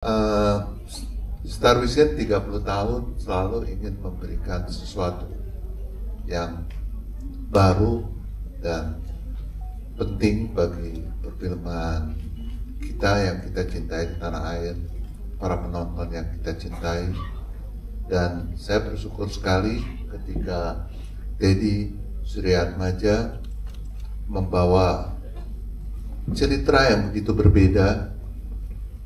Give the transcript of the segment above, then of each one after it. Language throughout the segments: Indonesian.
Eh, Star Vision 30 tahun selalu ingin memberikan sesuatu yang baru dan penting bagi perfilman kita yang kita cintai di tanah air, para penonton yang kita cintai. Dan saya bersyukur sekali ketika Teddy Suryatmaja membawa cerita yang begitu berbeda,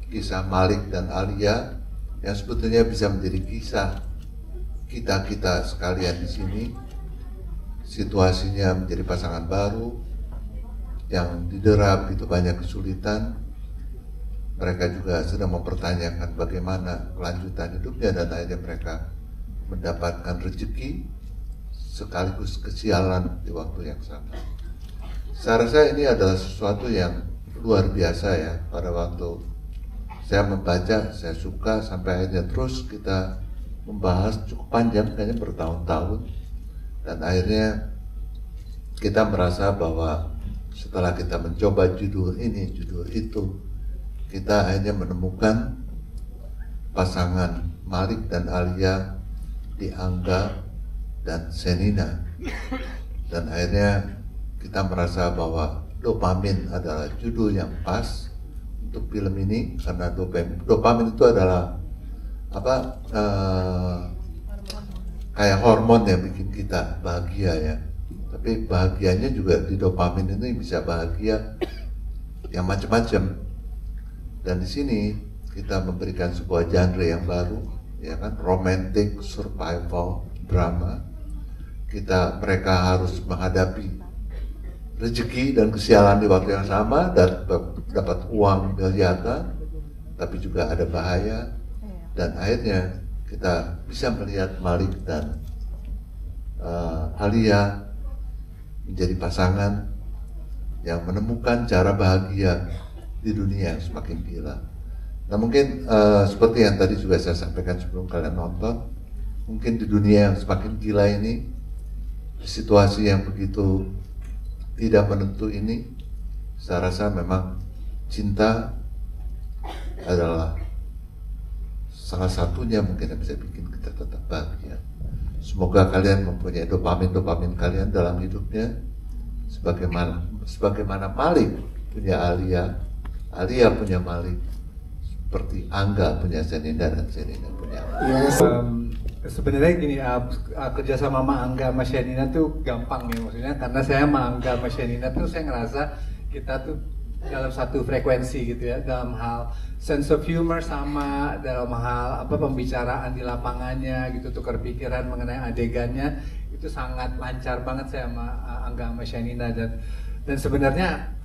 kisah Malik dan Alia yang sebetulnya bisa menjadi kisah kita sekalian di sini. Situasinya menjadi pasangan baru yang didera begitu banyak kesulitan. Mereka juga sedang mempertanyakan bagaimana kelanjutan hidupnya, dan akhirnya mereka mendapatkan rezeki sekaligus kesialan di waktu yang sama. Saya rasa ini adalah sesuatu yang luar biasa ya. Pada waktu saya membaca, saya suka, sampai akhirnya terus kita membahas cukup panjang, kayaknya bertahun-tahun. Dan akhirnya kita merasa bahwa setelah kita mencoba judul ini, judul itu, kita akhirnya menemukan pasangan Malik dan Alia di Angga dan Shenina. Dan akhirnya kita merasa bahwa Dopamin adalah judul yang pas untuk film ini, karena dopamin itu adalah kayak hormon yang bikin kita bahagia ya. Tapi bahagianya juga di dopamin ini bisa bahagia yang macam-macam. Dan di sini kita memberikan sebuah genre yang baru, ya kan, romantic survival drama. Mereka harus menghadapi rezeki dan kesialan di waktu yang sama, dan dapat uang miliaran, tapi juga ada bahaya. Dan akhirnya kita bisa melihat Malik dan Alia menjadi pasangan yang menemukan cara bahagia di dunia yang semakin gila. Nah mungkin seperti yang tadi juga saya sampaikan sebelum kalian nonton, mungkin di dunia yang semakin gila ini, di situasi yang begitu tidak menentu ini, saya rasa memang cinta adalah salah satunya mungkin yang bisa bikin kita tetap bahagia. Semoga kalian mempunyai dopamin kalian dalam hidupnya, sebagaimana Malik punya Alia, Alia punya Malik, seperti Angga punya Shenina dan Shenina punya Alia. Yes. Sebenarnya gini, kerja sama Angga sama Shenina tuh gampang ya, maksudnya karena saya sama Angga sama Shenina tuh saya ngerasa kita tuh dalam satu frekuensi gitu ya, dalam hal sense of humor sama, dalam hal pembicaraan di lapangannya gitu, tukar pikiran mengenai adegannya itu sangat lancar banget saya sama Angga sama Shenina. Dan sebenarnya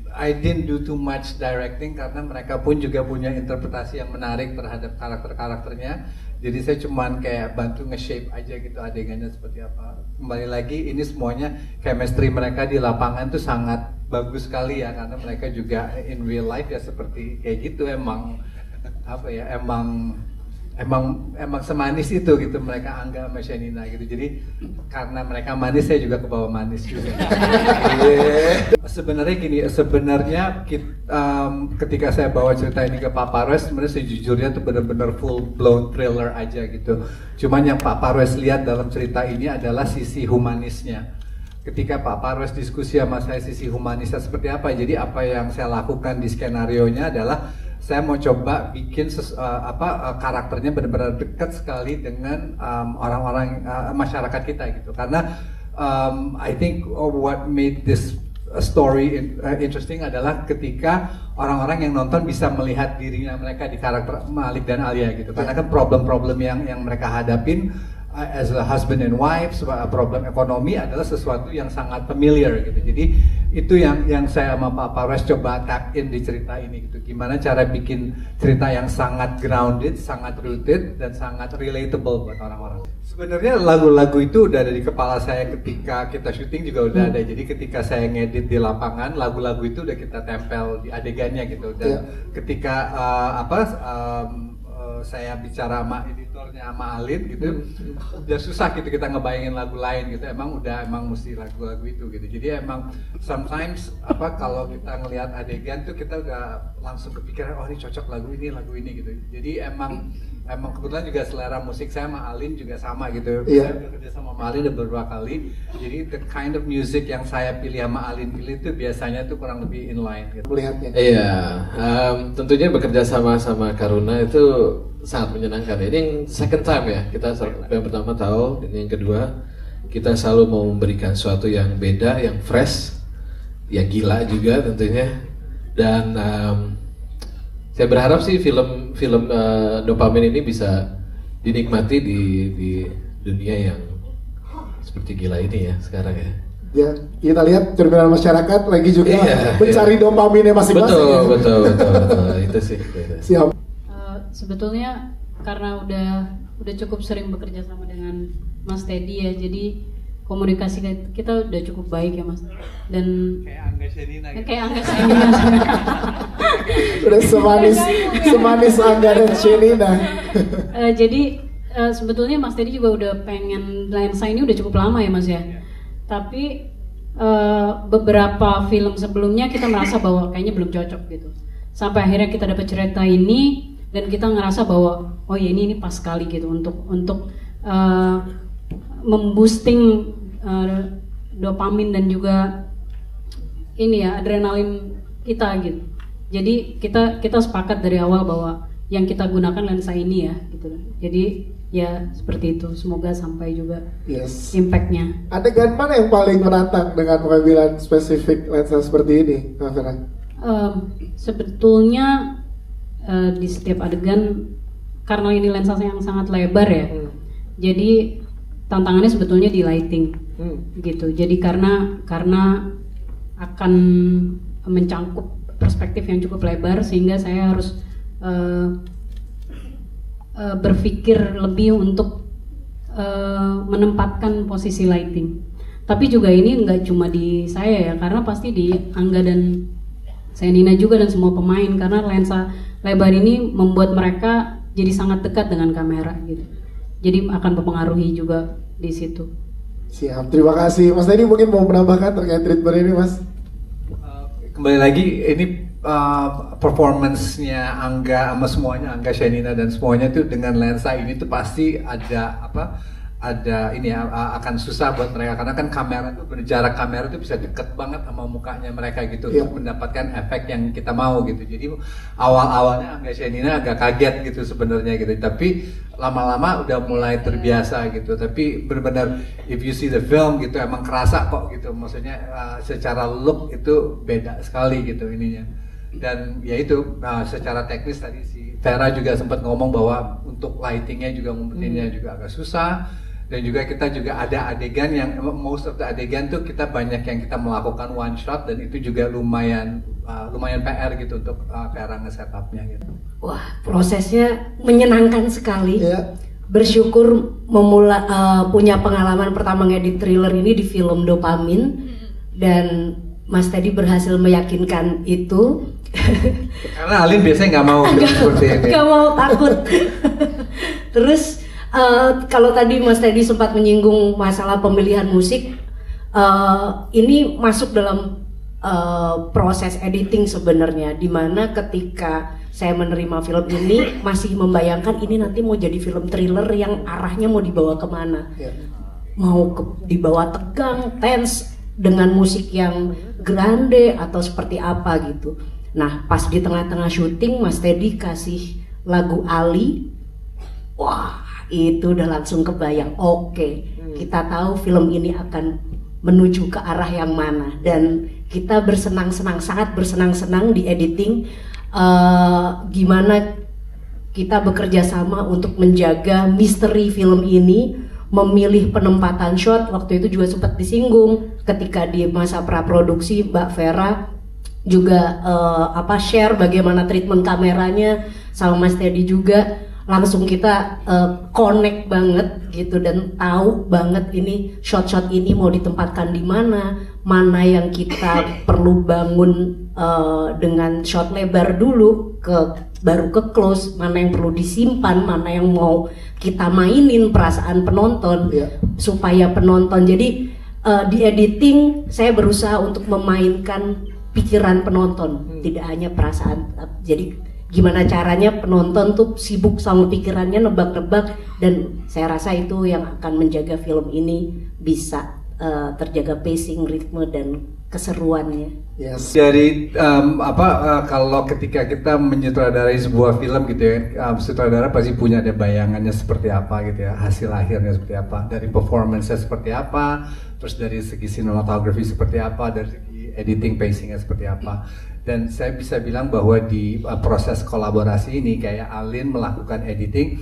I didn't do too much directing karena mereka pun juga punya interpretasi yang menarik terhadap karakter-karakternya. Jadi saya cuman kayak bantu nge-shape aja gitu adegannya seperti apa. Kembali lagi, ini semuanya chemistry mereka di lapangan tuh sangat bagus sekali ya, karena mereka juga in real life ya seperti kayak gitu, emang semanis itu gitu mereka, Angga sama Shenina gitu. Jadi karena mereka manis, saya juga kebawa manis juga. Sebenarnya gini, ketika saya bawa cerita ini ke Pak Parwes, sebenarnya sejujurnya tuh benar-benar full blown thriller aja gitu. Cuman yang Pak Parwes lihat dalam cerita ini adalah sisi humanisnya. Ketika Pak Parwes diskusi sama saya sisi humanisnya seperti apa, jadi apa yang saya lakukan di skenarionya adalah saya mau coba bikin karakternya benar-benar dekat sekali dengan orang-orang masyarakat kita gitu. Karena I think what made this story interesting adalah ketika orang-orang yang nonton bisa melihat dirinya mereka di karakter Malik dan Alia gitu. Karena kan problem-problem yang mereka hadapin as a husband and wife, problem ekonomi adalah sesuatu yang sangat familiar gitu. Jadi itu yang saya sama Pak Parwes coba tap in di cerita ini gitu. Gimana cara bikin cerita yang sangat grounded, sangat rooted, dan sangat relatable buat orang-orang. Sebenarnya lagu-lagu itu udah ada di kepala saya ketika kita syuting juga udah ada. Jadi ketika saya ngedit di lapangan, lagu-lagu itu udah kita tempel di adegannya gitu. Dan ketika saya bicara sama editor trailernya sama Alin gitu, udah susah gitu kita ngebayangin lagu lain gitu. Emang mesti lagu-lagu itu gitu. Jadi emang sometimes kalau kita ngelihat adegan tuh kita udah langsung kepikiran, oh ini cocok lagu ini gitu. Jadi emang kebetulan juga selera musik saya sama Alin juga sama gitu. Saya udah kerja sama Alin udah beberapa kali. Jadi the kind of music yang saya pilih sama Alin pilih itu biasanya tuh kurang lebih inline gitu. Melihatnya. Iya, tentunya bekerja sama Karuna itu sangat menyenangkan. Ini yang second time ya, kita yang pertama tahu, ini yang kedua kita selalu mau memberikan sesuatu yang beda, yang fresh, yang gila juga tentunya. Dan saya berharap sih film Dopamin ini bisa dinikmati di dunia yang seperti gila ini ya sekarang ya. Ya, kita lihat cerminan masyarakat lagi juga mencari dopaminnya masing-masing. Betul. Itu sih. Siap. Sebetulnya karena udah cukup sering bekerja sama dengan Mas Teddy ya, jadi komunikasi kita udah cukup baik ya Mas. Dan kayak Angga Shenina gitu. Kayak Angga Shenina. Udah semanis Angga dan Shenina. Jadi sebetulnya Mas Teddy juga udah pengen lensa ini udah cukup lama ya Mas ya. Tapi beberapa film sebelumnya kita merasa bahwa kayaknya belum cocok gitu. Sampai akhirnya kita dapat cerita ini dan kita ngerasa bahwa oh ya ini pas sekali gitu untuk memboosting dopamin dan juga ini ya adrenalin kita gitu. Jadi kita sepakat dari awal bahwa yang kita gunakan lensa ini ya gitu. Jadi ya seperti itu, semoga sampai juga impactnya. Adegan mana yang paling menantang dengan pengambilan spesifik lensa seperti ini, Kak Vera? Sebetulnya di setiap adegan karena ini lensa yang sangat lebar ya, jadi tantangannya sebetulnya di lighting gitu. Jadi karena akan mencangkup perspektif yang cukup lebar sehingga saya harus berpikir lebih untuk menempatkan posisi lighting. Tapi juga ini nggak cuma di saya ya, karena pasti di Angga dan Shenina juga dan semua pemain, karena lensa lebar ini membuat mereka jadi sangat dekat dengan kamera gitu. Jadi akan mempengaruhi juga di situ. Siap, terima kasih. Mas Teddy mungkin mau menambahkan terkait treatment ini, Mas? Kembali lagi ini performance-nya Angga sama semuanya, Angga, Shenina dan semuanya tuh dengan lensa ini tuh pasti ada ini ya, akan susah buat mereka karena kan kamera tuh jarak kamera tuh bisa deket banget sama mukanya mereka gitu untuk mendapatkan efek yang kita mau gitu. Jadi awal-awalnya Angga, Shenina agak kaget gitu sebenarnya gitu, tapi lama-lama udah mulai terbiasa gitu. Tapi benar-benar if you see the film gitu emang kerasa kok gitu, maksudnya secara look itu beda sekali gitu ininya. Dan ya itu secara teknis tadi si Vera juga sempat ngomong bahwa untuk lightingnya juga ngumpetinnya juga agak susah. Dan juga kita juga ada adegan yang most of the adegan tuh kita banyak yang kita melakukan one shot dan itu juga lumayan PR gitu untuk Vera nge-setupnya gitu. Wah, prosesnya menyenangkan sekali. Yeah. Bersyukur punya pengalaman pertama ngedit thriller ini di film Dopamin dan Mas Teddy berhasil meyakinkan itu. Karena Alin biasanya nggak mau seperti ini. Nggak mau, takut. Terus kalau tadi Mas Teddy sempat menyinggung masalah pemilihan musik, ini masuk dalam proses editing sebenarnya, dimana ketika saya menerima film ini masih membayangkan ini nanti mau jadi film thriller yang arahnya mau dibawa kemana, mau dibawa tegang, tense dengan musik yang grande atau seperti apa gitu. Nah pas di tengah-tengah syuting Mas Teddy kasih lagu Ali, wah itu udah langsung kebayang, oke, kita tahu film ini akan menuju ke arah yang mana dan kita sangat bersenang-senang di editing, gimana kita bekerja sama untuk menjaga misteri film ini, memilih penempatan shot. Waktu itu juga sempat disinggung ketika di masa praproduksi Mbak Vera juga share bagaimana treatment kameranya sama Mas Teddy juga. langsung kita connect banget gitu dan tahu banget ini shot-shot ini mau ditempatkan di mana yang kita perlu bangun dengan shot lebar dulu baru ke close, mana yang perlu disimpan, mana yang mau kita mainin perasaan penonton supaya penonton. Jadi di editing saya berusaha untuk memainkan pikiran penonton, tidak hanya perasaan. Jadi gimana caranya penonton tuh sibuk sama pikirannya nebak-nebak, dan saya rasa itu yang akan menjaga film ini bisa terjaga pacing, ritme dan keseruannya. Yes. Dari kalau ketika kita menyutradarai sebuah film gitu ya, sutradara pasti punya ada bayangannya seperti apa gitu ya, hasil akhirnya seperti apa, dari performance-nya seperti apa, terus dari segi cinematography seperti apa, dari segi editing pacing-nya seperti apa. Dan saya bisa bilang bahwa di proses kolaborasi ini kayak Alin melakukan editing,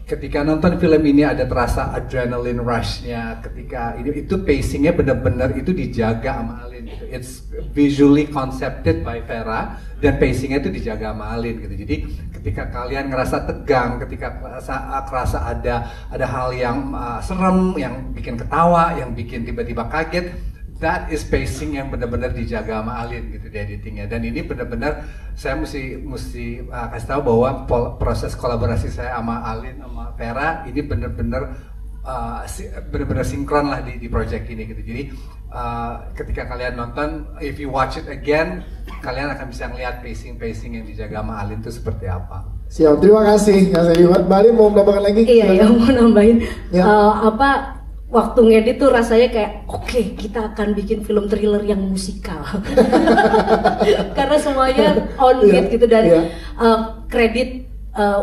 ketika nonton film ini ada terasa adrenaline rush-nya, ketika itu pacing-nya benar-benar itu dijaga sama Alin gitu. It's visually concepted by Vera dan pacing-nya itu dijaga sama Alin gitu. Jadi ketika kalian ngerasa tegang, ketika kerasa ada hal yang serem, yang bikin ketawa, yang bikin tiba-tiba kaget, that is pacing yang benar-benar dijaga sama Alin gitu di editingnya. Dan ini benar-benar saya mesti kasih tahu bahwa proses kolaborasi saya sama Alin sama Vera ini benar-benar sinkron lah di project ini gitu. Jadi ketika kalian nonton, if you watch it again, kalian akan bisa ngeliat pacing yang dijaga sama Alin itu seperti apa. Siap, terima kasih. Mbak Alin mau menambahkan lagi? Iya, mau nambahin. Ya. Waktu ngedit tuh rasanya kayak oke, kita akan bikin film thriller yang musikal. Karena semuanya on beat gitu, dan kredit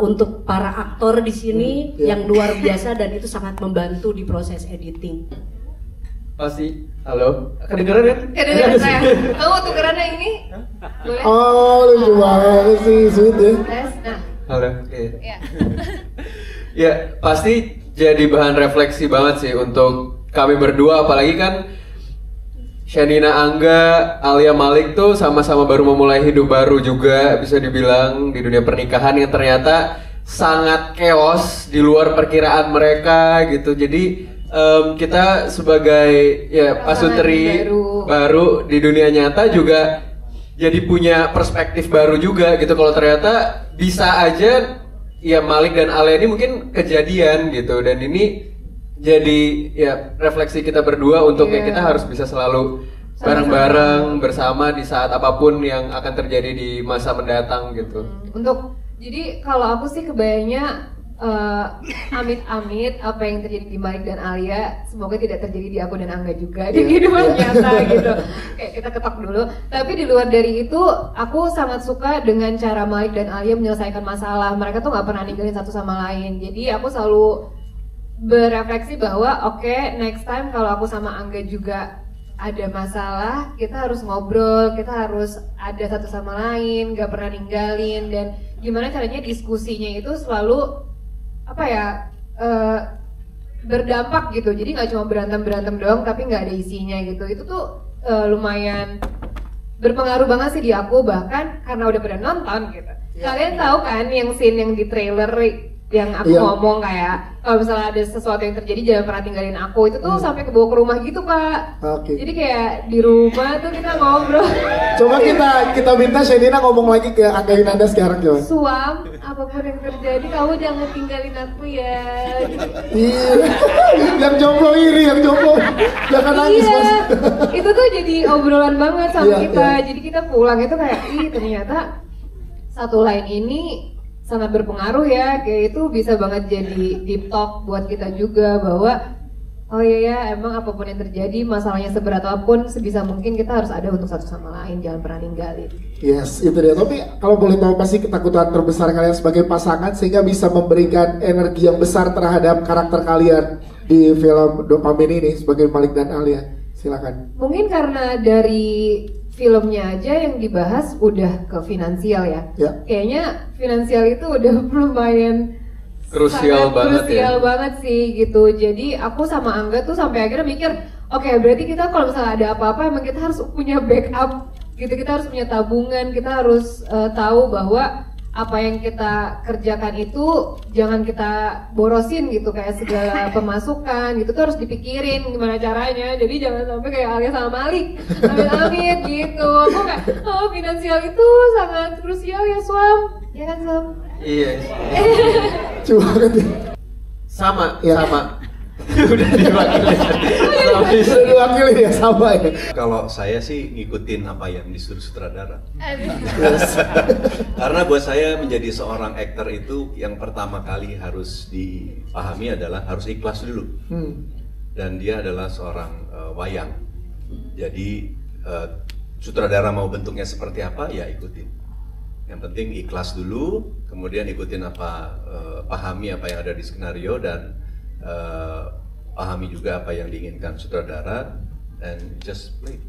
untuk para aktor di sini yang luar biasa, dan itu sangat membantu di proses editing. Pasti, halo, kedengeran kan? Kedengeran saya. Kamu tukeran yang ini? Boleh? Oh, lucu banget sih, sweet ya. Tes, nah. Halo, Ya. Ya, pasti jadi bahan refleksi banget sih untuk kami berdua, apalagi kan Shanina Angga, Alia Malik tuh sama-sama baru memulai hidup baru juga, bisa dibilang di dunia pernikahan yang ternyata sangat chaos di luar perkiraan mereka gitu. Jadi kita sebagai pasutri baru di dunia nyata juga jadi punya perspektif baru juga gitu. Kalau ternyata bisa aja ya Malik dan Alia ini mungkin kejadian gitu, dan ini jadi ya refleksi kita berdua untuk ya kita harus bisa selalu bareng-bareng bersama di saat apapun yang akan terjadi di masa mendatang gitu. Jadi kalau aku sih kebayangnya amit-amit apa yang terjadi di Malik dan Alia semoga tidak terjadi di aku dan Angga juga di kehidupan nyata gitu. Kayak kita ketok dulu. Tapi di luar dari itu aku sangat suka dengan cara Malik dan Alia menyelesaikan masalah. Mereka tuh nggak pernah ninggalin satu sama lain. Jadi aku selalu berefleksi bahwa oke, next time kalau aku sama Angga juga ada masalah, kita harus ngobrol, kita harus ada satu sama lain, nggak pernah ninggalin, dan gimana caranya diskusinya itu selalu berdampak gitu. Jadi nggak cuma berantem doang tapi nggak ada isinya gitu. Itu tuh lumayan berpengaruh banget sih di aku, bahkan karena udah pernah nonton gitu. Kalian tahu kan yang scene yang di trailer yang aku ngomong kayak kalau misalnya ada sesuatu yang terjadi jangan pernah tinggalin aku, itu tuh sampai kebawa ke rumah gitu Kak. Jadi kayak di rumah tuh kita ngobrol. Coba kita minta Shanina ngomong lagi ke Angga Yunanda sekarang coba. Suam, apapun yang terjadi kamu jangan tinggalin aku ya. Iya. Yang jomblo iri, yang jomblo jangan nangis Mas. Itu tuh jadi obrolan banget sama kita. Jadi kita pulang itu kayak ternyata satu line ini sangat berpengaruh ya, kayak itu bisa banget jadi deep talk buat kita juga bahwa oh iya emang apapun yang terjadi, masalahnya seberat apapun, sebisa mungkin kita harus ada untuk satu sama lain, jangan pernah ninggalin. Yes, itu dia. Tapi kalau boleh tahu pasti ketakutan terbesar kalian sebagai pasangan sehingga bisa memberikan energi yang besar terhadap karakter kalian di film Dopamin ini sebagai Malik dan Alia. Silakan. Mungkin karena dari filmnya aja yang dibahas udah ke finansial ya. Kayaknya finansial itu udah lumayan krusial banget sih gitu. Jadi aku sama Angga tuh sampai akhirnya mikir, oke, berarti kita kalau misalnya ada apa-apa emang kita harus punya backup gitu, kita harus punya tabungan, kita harus tahu bahwa apa yang kita kerjakan itu jangan kita borosin gitu, kayak segala pemasukan gitu tuh harus dipikirin gimana caranya. Jadi jangan sampai kayak Alia sama Malik amit-amit gitu. Aku kayak finansial itu sangat krusial ya Swam, ya kan Swam? Iya. Coba kan. Sama, Ya. sama. Udah diwakili. Sudah diwakili ya, sama ya. Kalau saya sih ngikutin apa yang disuruh sutradara. Karena buat saya menjadi seorang aktor itu yang pertama kali harus dipahami adalah harus ikhlas dulu. Dan dia adalah seorang wayang. Jadi sutradara mau bentuknya seperti apa ya ikutin. Yang penting ikhlas dulu, kemudian ikutin apa, pahami apa yang ada di skenario dan pahami juga apa yang diinginkan sutradara, and just play.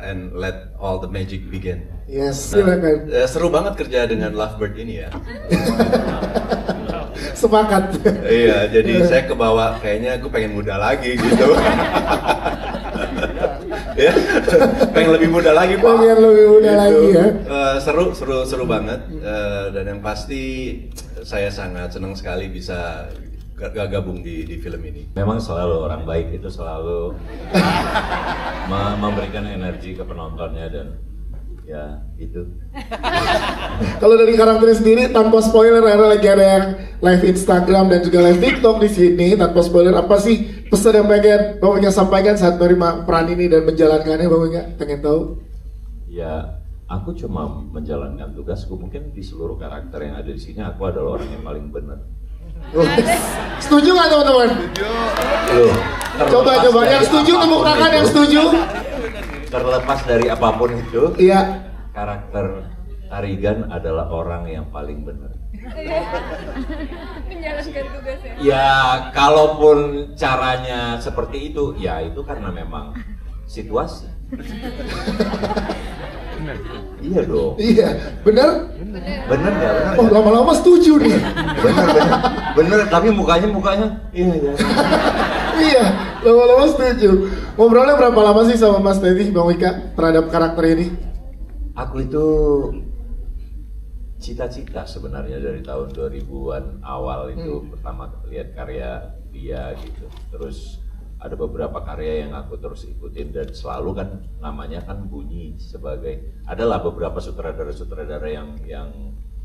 And let all the magic begin. Yes, Nah, silakan. seru banget kerja dengan Lovebird ini ya. Sepakat. Iya, jadi saya kebawa kayaknya aku pengen muda lagi gitu. Ya, pengen lebih muda lagi Pak. Pengen lebih muda lagi ya. Seru banget. Dan yang pasti saya sangat senang sekali bisa gabung di film ini. Memang selalu orang baik itu selalu memberikan energi ke penontonnya dan ya itu. Kalau dari karakternya sendiri tanpa spoiler, karena lagi ada yang live Instagram dan juga live TikTok di sini, tanpa spoiler apa sih pesan yang pengen Bang Wika sampaikan saat menerima peran ini dan menjalankannya, Bang Wika? Pengen tahu? Ya, aku cuma menjalankan tugasku. Mungkin di seluruh karakter yang ada di sini aku adalah orang yang paling benar. Setuju nggak teman-teman? Loh, Coba yang setuju tepuk tangan yang setuju. Terlepas dari apapun itu, Iya. karakter Tarigan adalah orang yang paling benar. Menjalankan tugasnya. Ya, kalaupun caranya seperti itu, ya itu karena memang situasi. Iya dong. Iya, bener? Bener nggak? Bener Oh, nggak? lama-lama setuju nih. Bener, tapi mukanya iya. Iya, lama-lama setuju. Ngobrolnya berapa lama sih sama Mas Teddy, Bang Wika, terhadap karakter ini? Aku itu cita-cita sebenarnya dari tahun 2000-an awal itu pertama lihat karya dia gitu. Terus ada beberapa karya yang aku terus ikutin dan selalu kan namanya kan bunyi sebagai, adalah beberapa sutradara-sutradara yang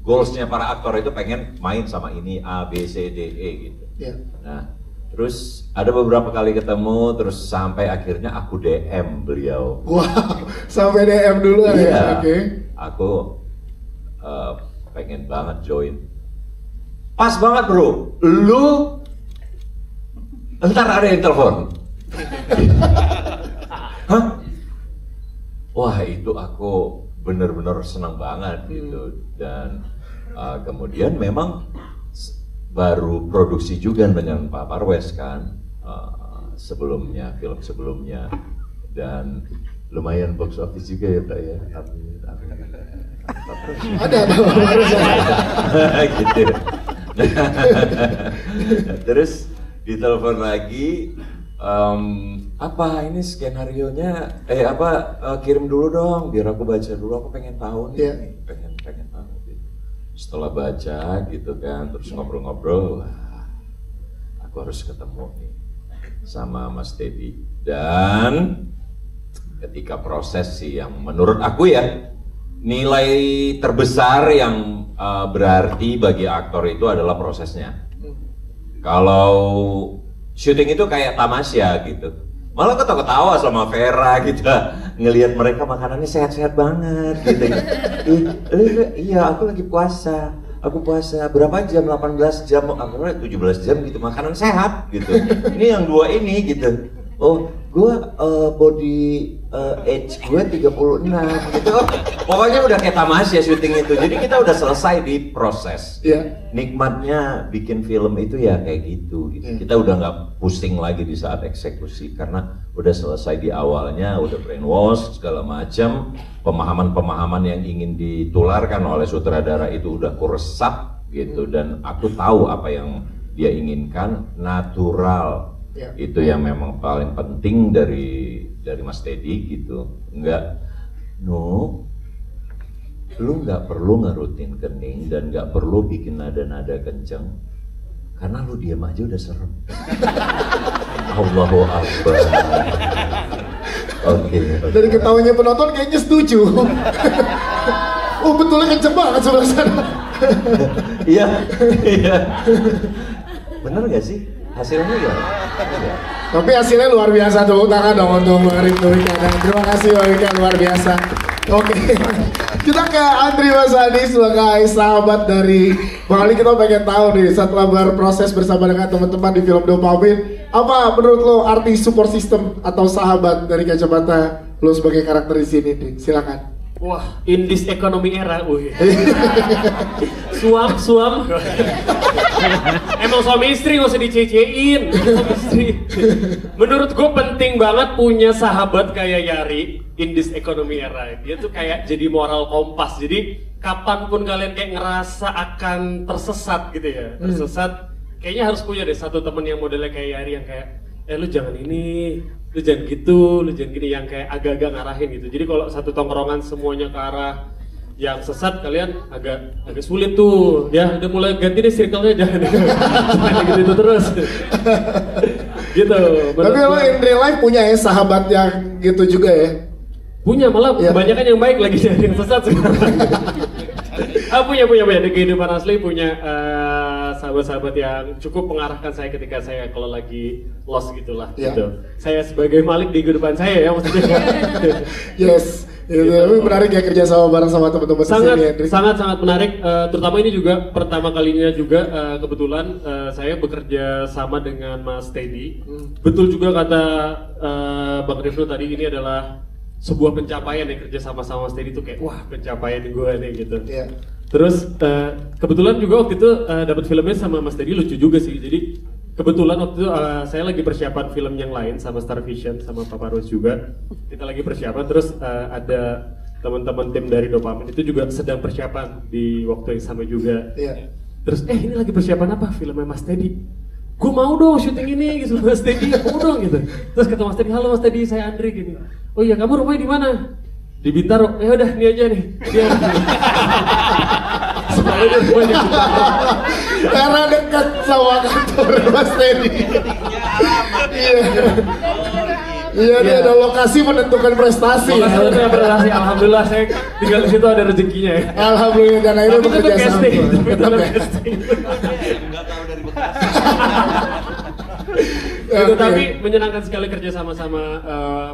goalsnya para aktor itu pengen main sama ini A, B, C, D, E gitu. Iya. Nah, terus ada beberapa kali ketemu, terus sampai akhirnya aku DM beliau. Wow, sampai DM dulu ya. Iya, Oke. aku pengen banget join. Pas banget bro, lu ntar ada yang telepon. Hah? Wah itu aku bener-bener senang banget gitu. Dan kemudian memang baru produksi juga dengan Pak Parwes kan, sebelumnya, film sebelumnya, dan lumayan box office juga ya Pak ya. Ada gitu. Terus ditelepon lagi, apa ini skenarionya, kirim dulu dong biar aku baca dulu, aku pengen tahu nih, Yeah. pengen tahu gitu. Setelah baca gitu kan, terus ngobrol-ngobrol, wah, aku harus ketemu nih sama Mas Teddy. Dan ketika proses sih yang menurut aku ya, nilai terbesar yang berarti bagi aktor itu adalah prosesnya. Kalau syuting itu kayak tamasya gitu, malah ketawa-ketawa sama Vera gitu, ngelihat mereka makanannya sehat-sehat banget gitu. Iya aku lagi puasa, aku puasa berapa jam, 18 jam, 17 jam gitu, makanan sehat gitu. Ini yang dua ini gitu. Oh, gue body age gue 36 gitu. Pokoknya udah kayak tamasya syuting itu. Jadi kita udah selesai di proses. Iya. Nikmatnya bikin film itu ya kayak gitu. Kita udah nggak pusing lagi di saat eksekusi karena udah selesai di awalnya, udah brainwash segala macam. Pemahaman-pemahaman yang ingin ditularkan oleh sutradara itu udah kuresap gitu, dan aku tahu apa yang dia inginkan, natural. Ya. Itu yang memang paling penting dari Mas Teddy gitu. Enggak, no, lu nggak perlu ngerutin kening dan nggak perlu bikin nada-nada kenceng, karena lu diam aja udah serem. Allahu Akbar. Oke. Dari ketawanya penonton kayaknya setuju. Oh betulnya kenceng banget sebelah sana. Iya, iya. Bener gak sih? Hasilnya ya? Tapi hasilnya luar biasa, tepuk tangan dong untuk Rifnu Wika. Terima kasih Mbak Wika, luar biasa. Oke, kita ke Andri Mas Adi sebagai sahabat dari Bang Ali. Kita pengen tahu nih, setelah berproses bersama dengan teman-teman di film Dopamin, apa menurut lo arti support system atau sahabat dari kacamata lo sebagai karakter di sini? Nih, silakan. Wah, in this economy era, suam. Emang suami istri nggak usah dicecein, suami istri. Menurut gue penting banget punya sahabat kayak Yari in this economy era. Dia tuh kayak jadi moral kompas. Jadi kapanpun kalian kayak ngerasa akan tersesat gitu ya, tersesat, kayaknya harus punya deh satu temen yang modelnya kayak Yari yang kayak, lu jangan ini, lu jangan gitu, lu jangan gini, yang kayak agak-agak ngarahin gitu. Jadi kalau satu tongkrongan semuanya ke arah yang sesat, kalian agak sulit tuh. Ya udah mulai ganti deh circle-nya, jangan gitu terus. Gitu. Tapi lo in real life punya ya sahabat yang gitu juga ya? Punya, malah kebanyakan yang baik lagi dari yang sesat sekarang. Punya di kehidupan asli punya sahabat-sahabat yang cukup mengarahkan saya ketika saya kalau lagi lost gitulah gitu. Saya sebagai Malik di kehidupan saya ya maksudnya. Yes. Tapi menarik ya kerja sama bareng sama teman-teman di sini ya. Sangat menarik, terutama ini juga pertama kalinya juga kebetulan saya bekerja sama dengan Mas Teddy. Betul juga kata Bang Rifnu tadi, ini adalah sebuah pencapaian yang kerja sama-sama Mas Teddy tuh kayak wah pencapaian gue nih gitu. Terus kebetulan juga waktu itu dapat filmnya sama Mas Teddy lucu juga sih. Jadi kebetulan waktu itu saya lagi persiapan film yang lain sama Star Vision sama Papa Rose juga. Kita lagi persiapan, terus ada teman-teman tim dari Dopamin itu juga sedang persiapan di waktu yang sama juga. Terus ini lagi persiapan apa? Filmnya Mas Teddy. Gue mau dong syuting ini gitu Mas Teddy, mau dong gitu. Terus kata Mas Teddy, halo Mas Teddy, saya Andri gini. Oh iya, kamu rumahnya di mana? Di Bintaro. Ya udah, ini aja nih. Sebenarnya rumahnya di Bintaro. Karena dekat sama kantor Mas Teddy. Iya, dia ada lokasi menentukan prestasi. Menentukan prestasi, alhamdulillah saya tinggal di situ ada rezekinya ya. Alhamdulillah, dan akhirnya bekerja sama. Enggak tahu dari Bekasi. Gitu, tapi menyenangkan sekali kerja sama-sama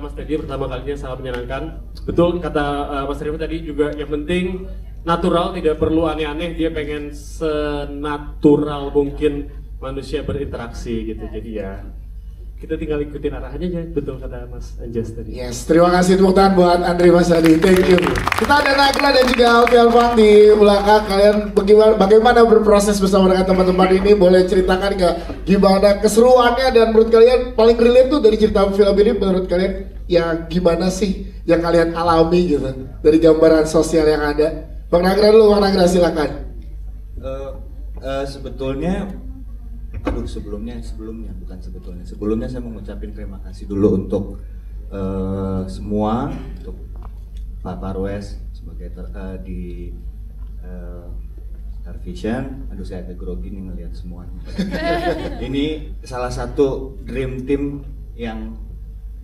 Mas Teddy, pertama kalinya sangat menyenangkan. Betul kata Mas Rifat tadi juga, yang penting natural, tidak perlu aneh-aneh, dia pengen senatural mungkin manusia berinteraksi gitu. Jadi ya kita tinggal ikutin arahannya aja, betul kata Mas Anjas tadi. Yes, terima kasih tepuk tangan buat Andri Mas Adi, thank you. Kita ada Nagla dan juga Alfi Alfang di belakang. Kalian bagaimana berproses bersama dengan teman-teman ini? Boleh ceritakan nggak gimana keseruannya, dan menurut kalian paling relate tuh dari cerita film ini menurut kalian ya gimana sih yang kalian alami gitu dari gambaran sosial yang ada? Bang Nagra dulu, Bang Nagra silakan. Sebelumnya saya mau ngucapin terima kasih dulu untuk semua, untuk Pak Parwes sebagai di Star Vision. Aduh, saya agak grogi nih ngelihat semuanya. Ini salah satu dream team yang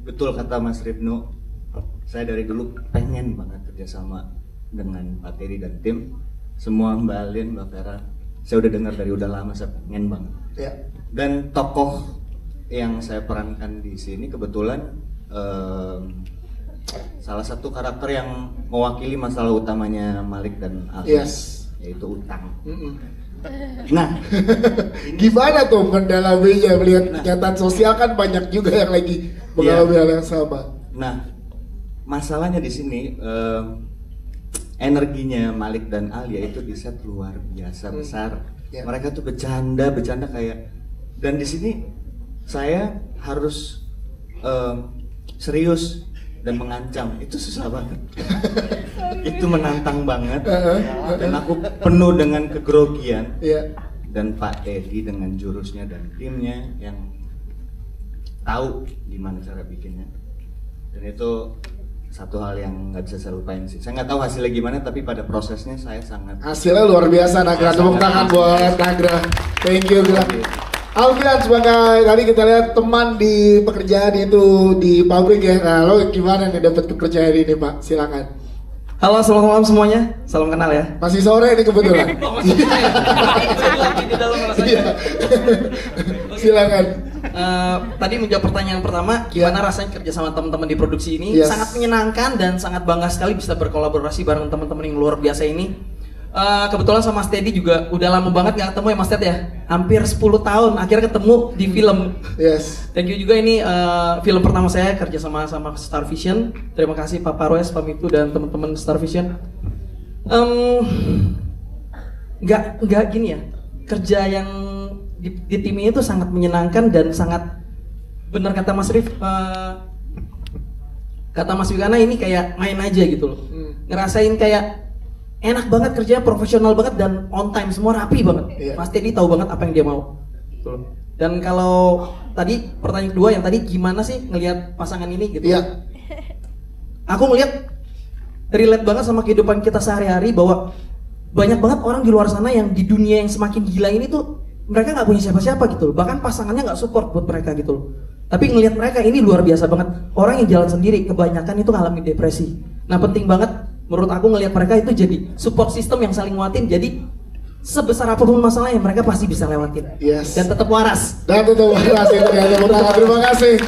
betul kata Mas Rifnu, saya dari dulu pengen banget kerjasama dengan Pak Teddy dan tim. Semua Mbak Alin, Mbak Vera, saya udah dengar dari udah lama, saya pengen banget. Dan tokoh yang saya perankan di sini kebetulan salah satu karakter yang mewakili masalah utamanya Malik dan Ali, yaitu utang. Nah, gimana tuh mendalaminya, melihat kenyataan sosial kan banyak juga yang lagi mengalami hal yang sama. Nah, masalahnya di sini energinya Malik dan Alia itu di set luar biasa besar. Mereka tuh bercanda kayak, dan di sini saya harus serius dan mengancam. Itu susah banget. Itu menantang banget. Dan aku penuh dengan kegrogian. Dan Pak Teddy dengan jurusnya dan timnya yang tahu gimana cara bikinnya. Dan itu satu hal yang nggak bisa saya lupain sih. Saya nggak tahu hasilnya gimana, tapi pada prosesnya saya sangat. Hasilnya luar biasa, Nagra. Tepuk tangan buat Nagra. Thank you, Gra. Alfian, sebagai tadi kita lihat teman di pekerjaan itu di pabrik ya. Nah, lo gimana nih dapat kepercayaan ini, Pak? Silakan. Halo, selamat malam semuanya. Salam kenal ya. Masih sore ini kebetulan. Silakan. Tadi menjawab pertanyaan pertama, gimana rasanya kerja sama teman-teman di produksi ini? Yes. Sangat menyenangkan dan sangat bangga sekali bisa berkolaborasi bareng teman-teman yang luar biasa ini. Kebetulan sama Mas Teddy juga udah lama banget gak ketemu ya Mas Ted ya. Hampir 10 tahun akhirnya ketemu di film. Yes. Thank you juga, ini film pertama saya kerja sama Star Vision. Terima kasih Pak Parwes, Pak Mitu dan teman-teman Star Vision. Nggak gini ya, kerja yang di tim ini tuh sangat menyenangkan dan sangat benar kata Mas Rif, kata Mas Wigana, ini kayak main aja gitu loh. Ngerasain kayak enak banget kerjanya, profesional banget dan on time, semua rapi banget. Mas Teddy tahu banget apa yang dia mau. Dan kalau tadi pertanyaan kedua yang tadi gimana sih ngelihat pasangan ini gitu? Aku ngelihat relate banget sama kehidupan kita sehari-hari, bahwa banyak banget orang di luar sana yang di dunia yang semakin gila ini tuh mereka nggak punya siapa-siapa gitu loh. Bahkan pasangannya nggak support buat mereka gitu loh. Tapi ngelihat mereka ini luar biasa banget. Orang yang jalan sendiri kebanyakan itu ngalamin depresi. Nah, penting banget menurut aku ngelihat mereka itu jadi support system yang saling nguatin. Jadi sebesar apapun masalahnya mereka pasti bisa lewatin. Yes. Dan tetap waras. Dan tetap waras itu ya. Terima kasih.